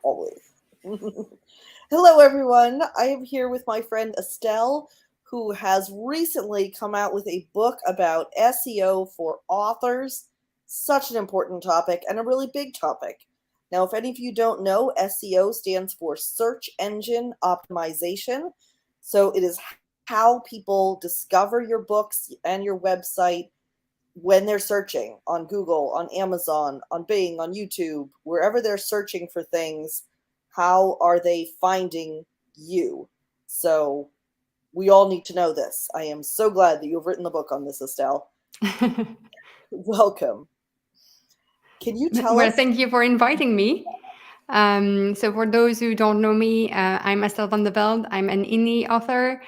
Always. Hello, everyone. I am here with my friend Estelle, who has recently come out with a book about SEO for authors. Such an important topic and a really big topic. Now, if any of you don't know, SEO stands for Search Engine Optimization. So it is how people discover your books and your website when they're searching on Google, on Amazon, on Bing, on YouTube, wherever they're searching for things, how are they finding you? So we all need to know this. I am so glad that you've written the book on this, Estelle. Welcome. Can you tell Well, us? thank you for inviting me. So, for those who don't know me, I'm Estelle van de Velde. I'm an indie author.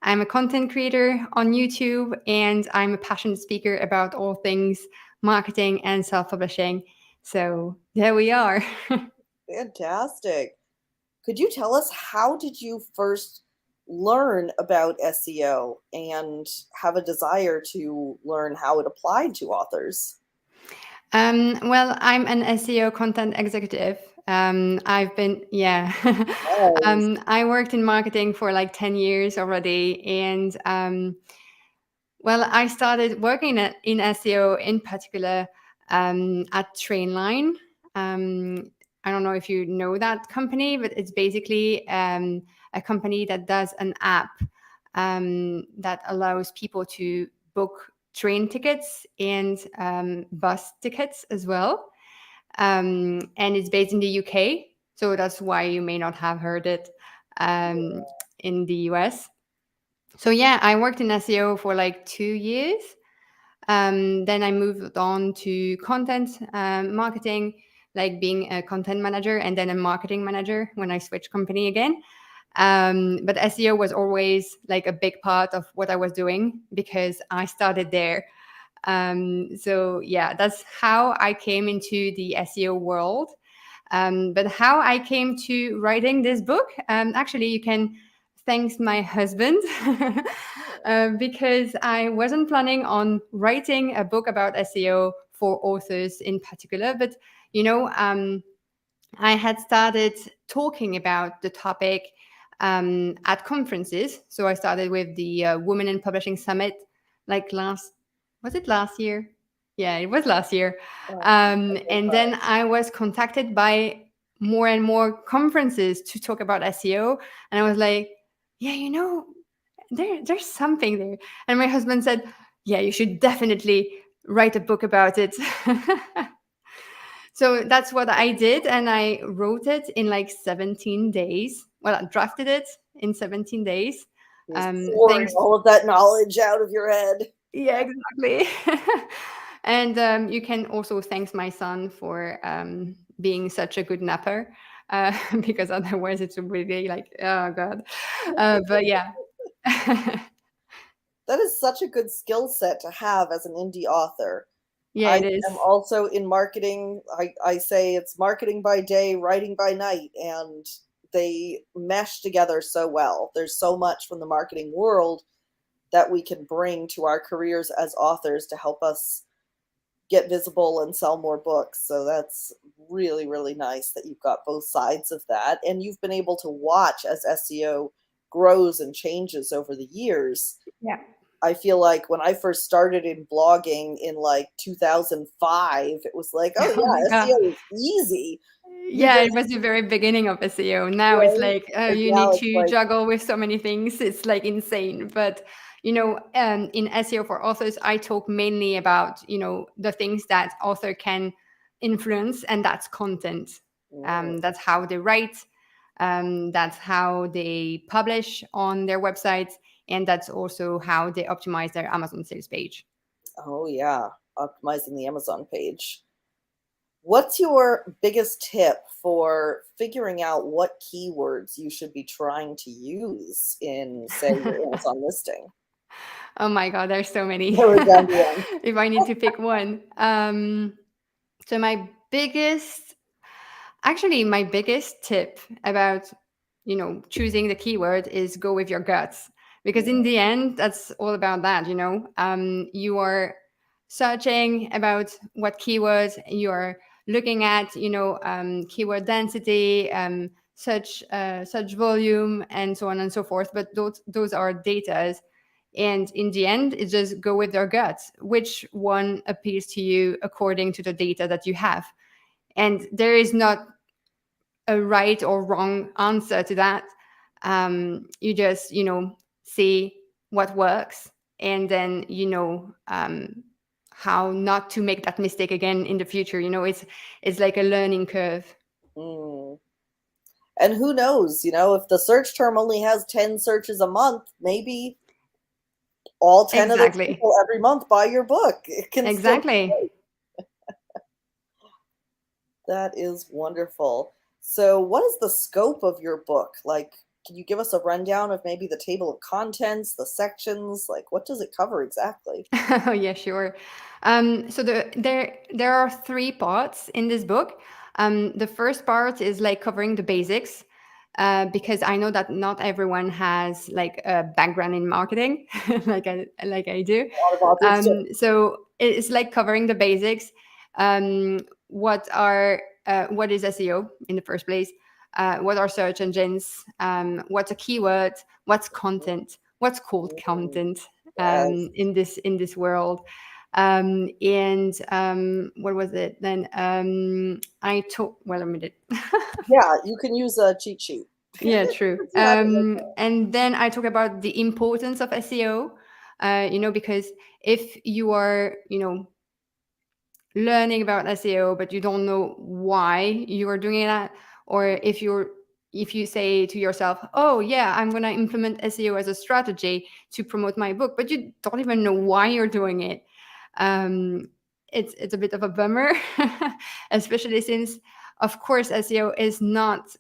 I'm a content creator on YouTube, and I'm a passionate speaker about all things marketing and self-publishing. So, there we are. Fantastic. Could you tell us, how did you first learn about SEO and have a desire to learn how it applied to authors? Well, I'm an SEO content executive. I've been, yeah, Yes. I worked in marketing for like 10 years already. And well, I started working in SEO in particular at Trainline. I don't know if you know that company, but it's basically a company that does an app that allows people to book train tickets and bus tickets as well. And it's based in the UK, so that's why you may not have heard it um, in the US. So yeah, I worked in SEO for like 2 years. Then I moved on to content marketing, like being a content manager and then a marketing manager when I switched company again. But SEO was always like a big part of what I was doing because I started there. So yeah, that's how I came into the SEO world. But how I came to writing this book, actually, you can thanks my husband because I wasn't planning on writing a book about SEO for authors in particular, but you know, I had started talking about the topic at conferences. So I started with the Women in Publishing Summit, like was it last year? Yeah, it was last year. And then I was contacted by more and more conferences to talk about SEO. And I was like, yeah, there's something there. And my husband said, yeah, you should definitely write a book about it. So that's what I did. And I wrote it in like 17 days. Well, I drafted it in 17 days. Just pouring Thanks. all of that knowledge out of your head. Yeah, exactly. And you can also thank my son for being such a good napper. Because otherwise it's really like, oh God. But yeah. That is such a good skill set to have as an indie author. Yeah, I it is. am also in marketing. I say it's marketing by day, writing by night, and they mesh together so well. There's so much from the marketing world that we can bring to our careers as authors to help us get visible and sell more books. So that's really, really nice that you've got both sides of that. And you've been able to watch as SEO grows and changes over the years. Yeah. I feel like when I first started in blogging in like 2005, it was like, oh Oh my yeah, God. SEO is easy. You Yeah, it just, was the very beginning of SEO. Now it's right? like And you now need it's to like, juggle with so many things. It's like insane. But in SEO for authors, I talk mainly about the things that author can influence, and that's content. mm, That's how they write. That's how they publish on their websites, and that's also how they optimize their Amazon sales page. oh yeah, optimizing the Amazon page. What's your biggest tip for figuring out what keywords you should be trying to use in, say, your Amazon listing? Oh my God, there's so many. Narrow it down to one. If I need to pick one. So my biggest tip about, choosing the keyword is go with your guts. Because in the end, that's all about that. You are searching about what keywords, you're looking at keyword density, search volume, and so on and so forth. But those are datas, and in the end, it just go with your guts. Which one appeals to you according to the data that you have? And there is not a right or wrong answer to that. You just see what works, and then how not to make that mistake again in the future. It's like a learning curve. Mm. And who knows, if the search term only has 10 searches a month, maybe all 10 of those Exactly. people every month buy your book. It can still be Exactly. great. That is wonderful. So, what is the scope of your book? Like, can you give us a rundown of maybe the table of contents, the sections? Like, what does it cover exactly? Oh yeah, sure. So there are three parts in this book. The first part is like covering the basics, because I know that not everyone has like a background in marketing, like I do. A lot of authors do. So it's like covering the basics. What is SEO in the first place? What are search engines? What's a keyword? What's content? What's called Mm, content yes. in this world? And what was it then? I took well a minute. Yeah, you can use a cheat sheet. Yeah, true. If you have it right And then I talk about the importance of SEO. Because if you are learning about SEO, but you don't know why you are doing that, or if you say to yourself, "Oh yeah, I'm going to implement SEO as a strategy to promote my book," but you don't even know why you're doing it, um, it's a bit of a bummer, especially since, of course, SEO is not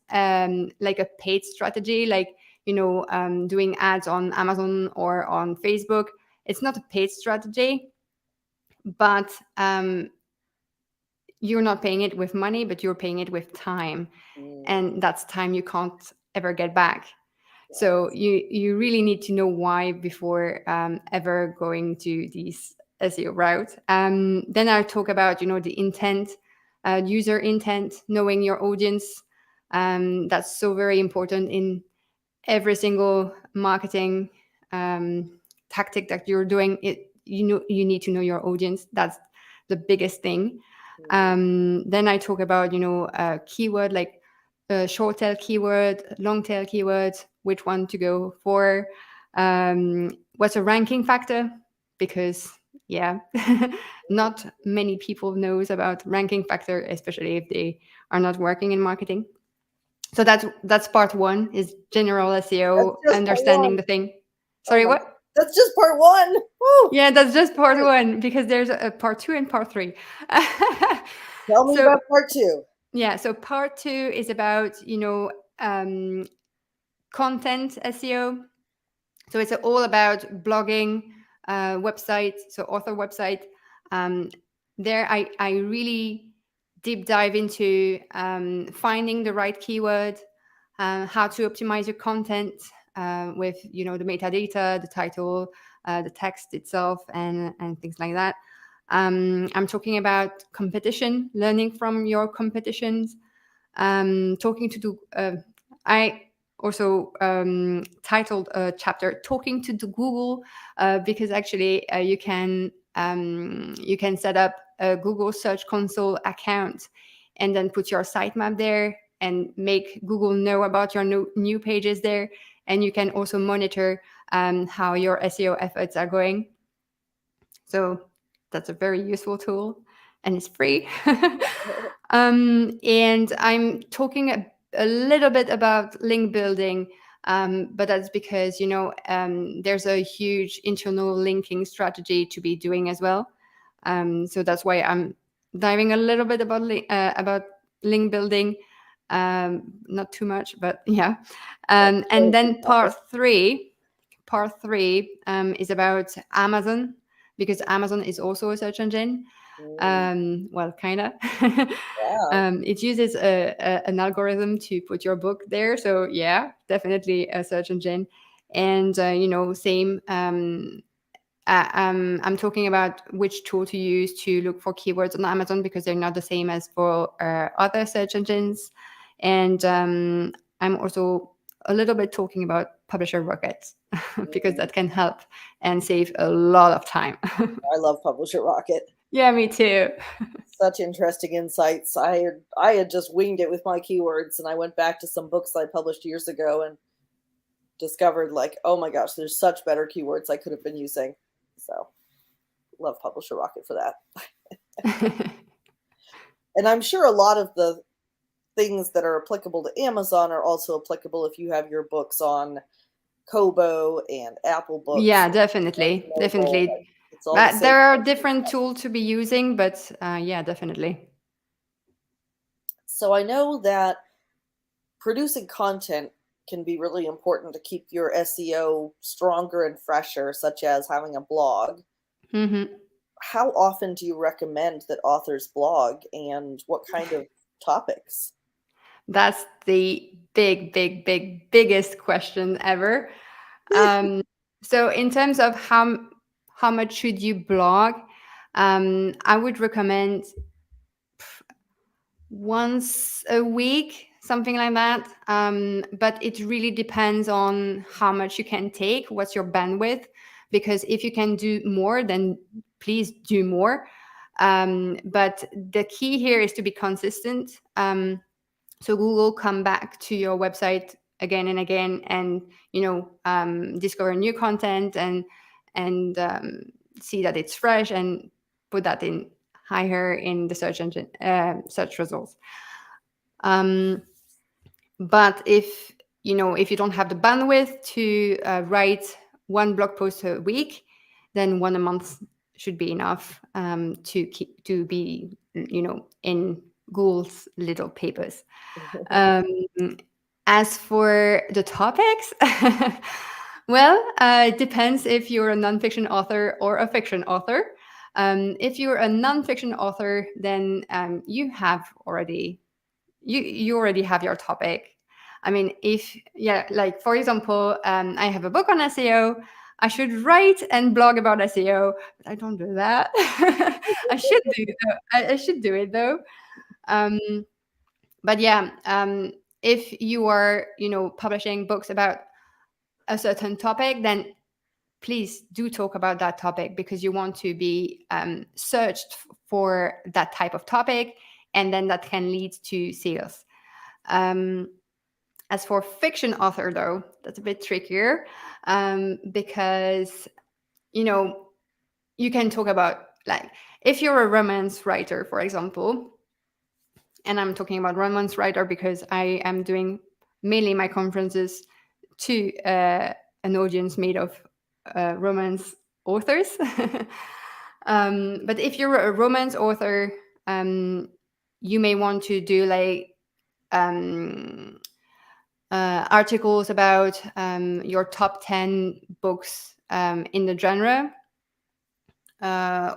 like a paid strategy, like doing ads on Amazon or on Facebook. It's not a paid strategy, but you're not paying it with money, but you're paying it with time, now. and that's time you can't ever get back. So Yes. you really need to know why before ever going to these SEO route. Then I talk about the intent, user intent, knowing your audience. That's so very important in every single marketing tactic that you're doing. You need to know your audience. That's the biggest thing. Mm, Then I talk about keyword, like short tail keyword, long tail keywords, which one to go for, what's a ranking factor, because yeah, not many people knows about ranking factor, especially if they are not working in marketing. So that's part one, is general that's SEO, just part understanding one. the thing. Oh Sorry, my what? God. That's just part one. Woo! Yeah, that's just part Great. one, because there's a part two and part three. Tell me So about part two. yeah, so part two is about um, content SEO. So it's all about blogging, website, so author website. Um, there, I really deep dive into finding the right keyword, how to optimize your content with the metadata, the title, the text itself, and things like that. I'm talking about competition, learning from your competitions, talking to do. I also titled a chapter "Talking to the Google," because actually you can set up a Google Search Console account and then put your sitemap there and make Google know about your new pages there, and you can also monitor how your SEO efforts are going. So that's a very useful tool, and it's free. And I'm talking a little bit about link building, but that's because there's a huge internal linking strategy to be doing as well. So that's why I'm diving a little bit about link building. Not too much, but yeah. That's And great. then part three is about Amazon, because Amazon is also a search engine. Mm, Well, kind of. yeah. It uses an algorithm to put your book there. So yeah, definitely a search engine. And same. I'm talking about which tool to use to look for keywords on Amazon, because they're not the same as for other search engines. And I'm also a little bit talking about Publisher Rocket because that can help and save a lot of time. I love Publisher Rocket. Yeah, me too. Such interesting insights. I had just winged it with my keywords, and I went back to some books I published years ago and discovered, like, oh my gosh, there's such better keywords I could have been using. So love Publisher Rocket for that. And I'm sure a lot of the things that are applicable to Amazon are also applicable if you have your books on Kobo and Apple Books. Yeah, definitely, definitely. It's all the But same. there are different tools to be using, but yeah, definitely. So I know that producing content can be really important to keep your SEO stronger and fresher, such as having a blog. Hmm. How often do you recommend that authors blog, and what kind of topics? That's the biggest question ever. So in terms of how much should you blog, I would recommend once a week, something like that. But it really depends on how much you can take, what's your bandwidth. Because if you can do more, then please do more. But the key here is to be consistent. So Google come back to your website again and again, and discover new content and see that it's fresh and put that in higher in the search engine search results. But if you don't have the bandwidth to write one blog post a week, then one a month should be enough to be in Google's little papers. As for the topics, well, it depends if you're a nonfiction author or a fiction author. If you're a nonfiction author, then you already have your topic. I mean, like for example, I have a book on SEO. I should write and blog about SEO, but I don't do that. I should do though. I should do it though. But yeah, if you are publishing books about a certain topic, then please do talk about that topic, because you want to be searched for that type of topic, and then that can lead to sales. As for fiction author, though, that's a bit trickier, because you can talk about, like, if you're a romance writer, for example. And I'm talking about romance writer because I am doing mainly my conferences to an audience made of romance authors. But if you're a romance author, you may want to do like articles about your top 10 books in the genre,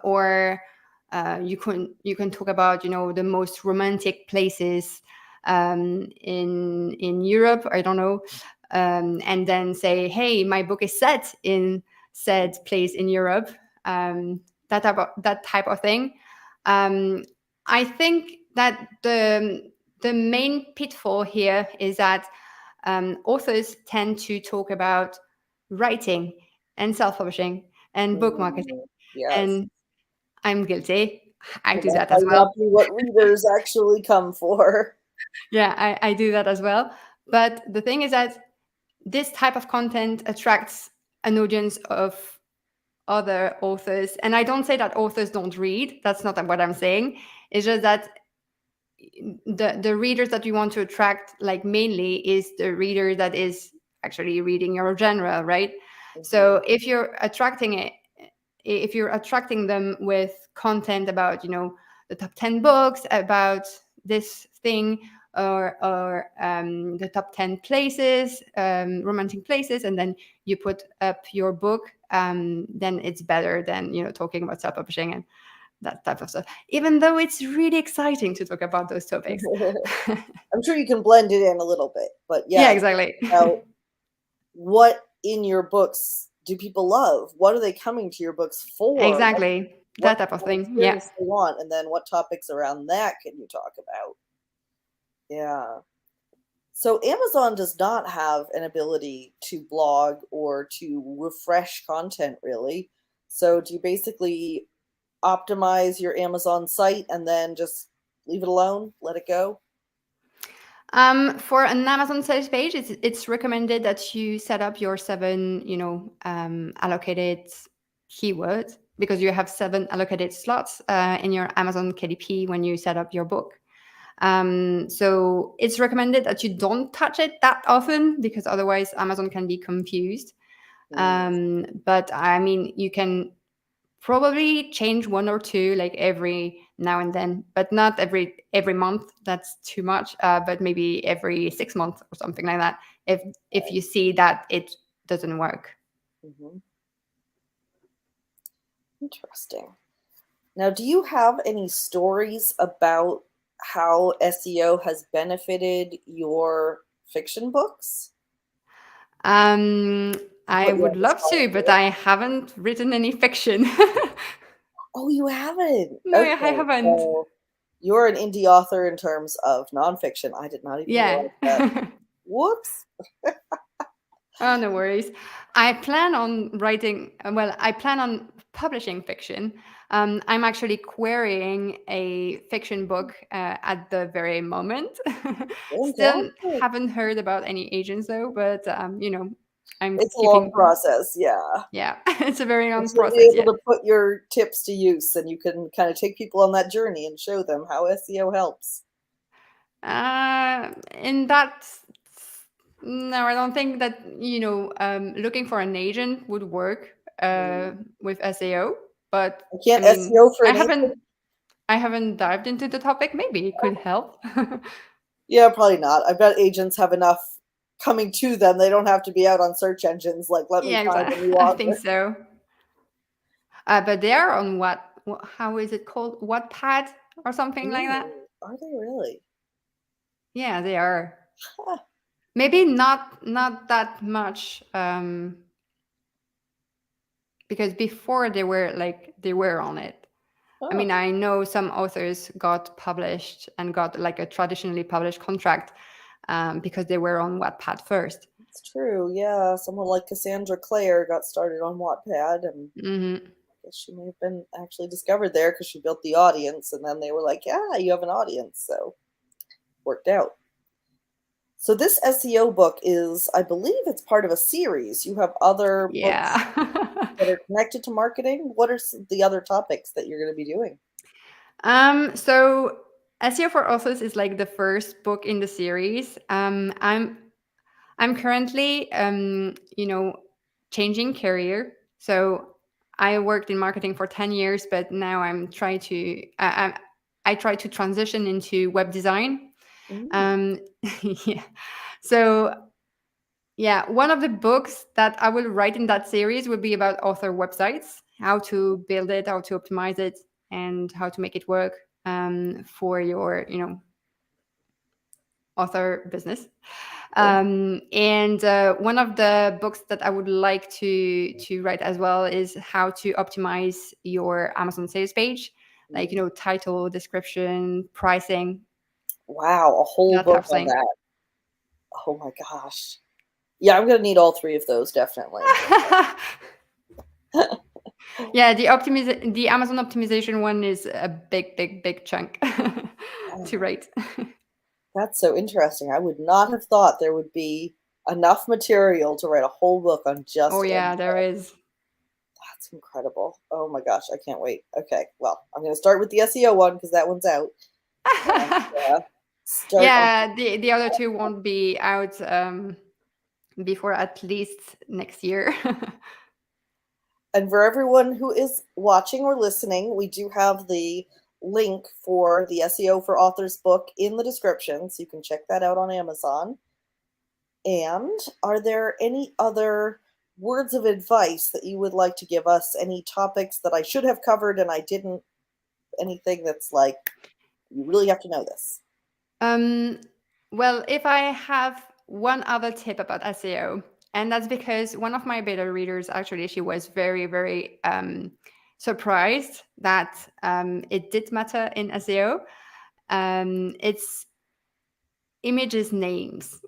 or you can talk about the most romantic places in Europe. I don't know, and then say, hey, my book is set in said place in Europe. That type of thing. I think that the main pitfall here is that authors tend to talk about writing and self-publishing and book marketing. Yes. And I'm guilty. I do That that as might well. not be what readers actually come for. Yeah, I do that as well. But the thing is that this type of content attracts an audience of other authors. And I don't say that authors don't read. That's not what I'm saying. It's just that the readers that you want to attract, like, mainly is the reader that is actually reading your genre, right? Mm-hmm. So if you're attracting them with content about the top 10 books about this thing, or the top 10 places, romantic places, and then you put up your book, then it's better than talking about self-publishing and that type of stuff, even though it's really exciting to talk about those topics. I'm sure you can blend it in a little bit, but Yeah, exactly. What in your books do people love? What are they coming to your books for? Exactly. That What type of kind of thing. Yeah. experience they want, and then what topics around that can you talk about? Yeah. So Amazon does not have an ability to blog or to refresh content really. So do you basically optimize your Amazon site and then just leave it alone, let it go? For an Amazon sales page, it's recommended that you set up your seven, allocated keywords, because you have seven allocated slots in your Amazon KDP when you set up your book. So it's recommended that you don't touch it that often, because otherwise Amazon can be confused. Mm, But I mean, you can probably change one or two like every now and then, but not every month. That's too much. But maybe every 6 months or something like that, if you see that it doesn't work. mhm. Interesting. Now, do you have any stories about how SEO has benefited your fiction books? um To I put you would on the love spot to, but here. I haven't written any fiction. Oh, you haven't? No, I Okay, haven't. so you're an indie author in terms of nonfiction. I did not even Yeah. realize that. Whoops. Oh, no worries. I plan on writing, well, I plan on publishing fiction. I'm actually querying a fiction book at the very moment. Still Fantastic. haven't heard about any agents though, but I'm It's a long keeping, process, yeah. yeah, it's a very But long you'll be process, able yeah. to put your tips to use and you can kind of take people on that journey and show them how SEO helps. In that, no, I don't think that, looking for an agent would work Mm. with SEO, but I I can't mean, SEO for I an agent? haven't I haven't dived into the topic. Maybe it could help. Yeah, probably not. I bet agents have enough coming to them. They don't have to be out on search engines like, "Let me Yeah, find a exactly. new I think author." so. But they are on how is it called? Wattpad or something like that? Ooh, are they really? Yeah, they are. Huh, Maybe not that much, because before they were on it. I huh. mean, I know some authors got published and got like a traditionally published contract, because they were on Wattpad first. It's true, yeah. Someone like Cassandra Clare got started on Wattpad, and Hmm. I guess she may have been actually discovered there because she built the audience, and then they were like, "Yeah, you have an audience," so worked out. So this SEO book is, I believe it's part of a series. You have other books Yeah. that are connected to marketing. What are the other topics that you're going to be doing? So SEO for Authors is like the first book in the series. I'm currently, changing career. So I worked in marketing for 10 years, but now I'm trying to I try to transition into web design. Mm, Um, yeah. So yeah, one of the books that I will write in that series will be about author websites, how to build it, how to optimize it, and how to make it work for your, author business. cool. And one of the books that I would like to write as well is how to optimize your Amazon sales page, like Mm. title, description, pricing, Wow, a whole that type book of on thing. that. Oh my gosh. Yeah, I'm going to need all three of those definitely. Yeah, the Amazon optimization one is a big, big, big chunk to Wow, write. that's so interesting. I would not have thought there would be enough material to write a whole book on Oh just yeah, there SEO. is. That's incredible. Oh my gosh, I can't wait. Okay, well, I'm going to start with the SEO one because that one's out. And start on. Yeah, the other two won't be out before at least next year. And for everyone who is watching or listening, we do have the link for the SEO for Authors book in the description, so you can check that out on Amazon. And are there any other words of advice that you would like to give us? Any topics that I should have covered and I didn't? Anything that's like, you really have to know this? Um, well, if I have one other tip about SEO, And that's because one of my beta readers, actually, she was very, very surprised that it did matter in SEO. It's images names.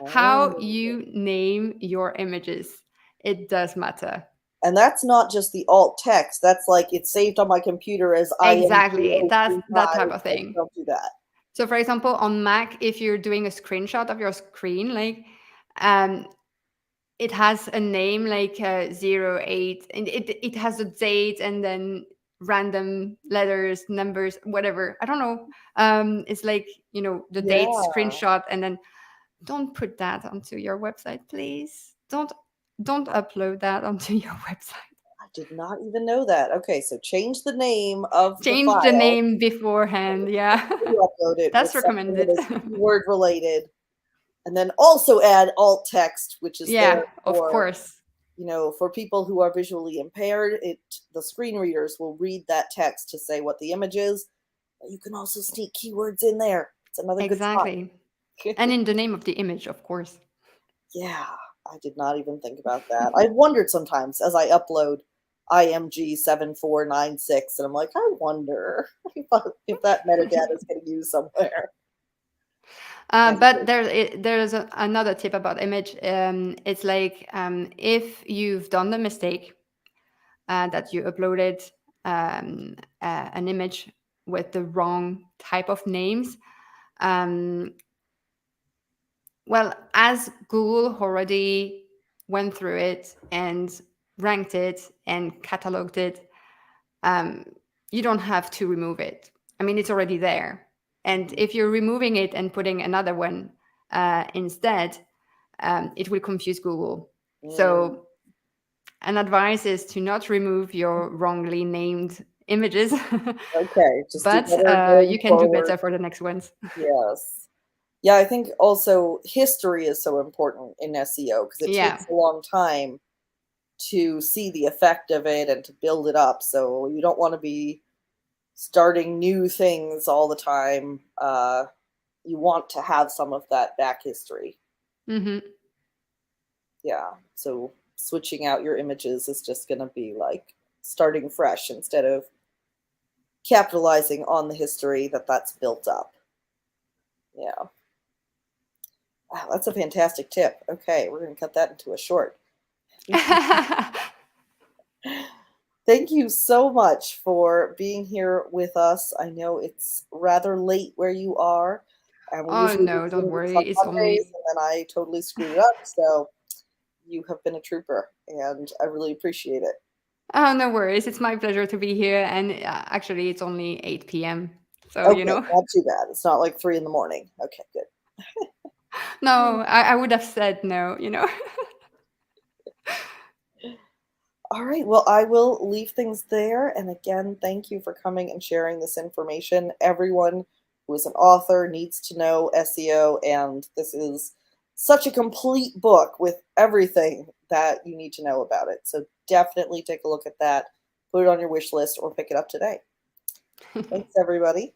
How Oh. you name your images, it does matter. And that's not just the alt text. That's like it's saved on my computer as Exactly. That's that IMG035. type of Like, thing. don't do that. So, for example, on Mac, if you're doing a screenshot of your screen, like um, it has a name like 08, and it has a date and then random letters, numbers, whatever. I don't know. It's like, the date Yeah. screenshot, and then don't put that onto your website, please. Don't upload that onto your website. I did not even know that. Okay, so change the name of the Change the file. name beforehand. Yeah. You upload it with That's something that recommended. is keyword related. And then also add alt text, which is there Yeah, of for, course. for people who are visually impaired. The screen readers will read that text to say what the image is. But you can also sneak keywords in there. It's another good Exactly. sign. And in the name of the image, of course. Yeah, I did not even think about that. I wondered sometimes as I upload IMG7496, and I'm like, I wonder if that metadata is getting used somewhere. But there's another tip about image. It's like if you've done the mistake that you uploaded an image with the wrong type of names, um, well, as Google already went through it and ranked it and cataloged it, you don't have to remove it. I mean, it's already there. And if you're removing it and putting another one instead, it will confuse Google. Mm, So, an advice is to not remove your wrongly named images, okay, just do but better going you can do forward. better for the next ones. Yes. Yeah, I think also history is so important in SEO because it Yeah. takes a long time to see the effect of it and to build it up. So you don't want to be starting new things all the time. You want to have some of that back history. Hmm. Yeah. So switching out your images is just going to be like starting fresh instead of capitalizing on the history that's built up. Yeah. Wow, that's a fantastic tip. Okay, we're going to cut that into a short. Thank you so much for being here with us. I know it's rather late where you are, and we Oh, usually do no, don't Zoom worry. on It's Mondays, only. and then I totally screwed it up. So you have been a trooper, and I really appreciate it. Oh, no worries. It's my pleasure to be here. And actually, it's only 8 p.m. So, Okay, not too bad. It's not like 3 in the morning. Okay, good. no, I would have said no. All right, well, I will leave things there. And again, thank you for coming and sharing this information. Everyone who is an author needs to know SEO, and this is such a complete book with everything that you need to know about it. So definitely take a look at that, put it on your wish list, or pick it up today. Thanks, everybody.